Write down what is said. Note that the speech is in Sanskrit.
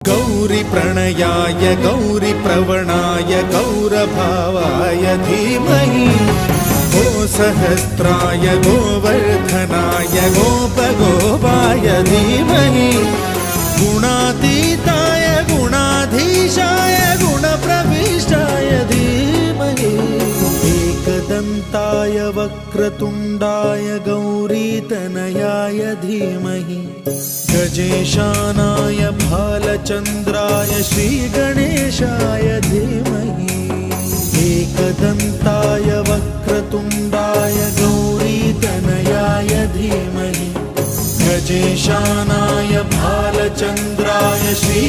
गौरी प्रणयाय गौरी प्रवणाय गौरभावाय धीमहि गो सहस्राय गोवर्धनाय गोपगोपाय धीमहि गुणातीताय गुणाधीशाय गुणप्रविष्टाय धीमहि एकदन्ताय वक्रतुण्डाय गौरीतनयाय धीमहि गजेशानाय भालचन्द्राय श्रीगणेशाय धीमहि एकदन्ताय वक्रतुण्डाय गौरीतनयाय धीमहि गजेशानाय भालचन्द्राय श्री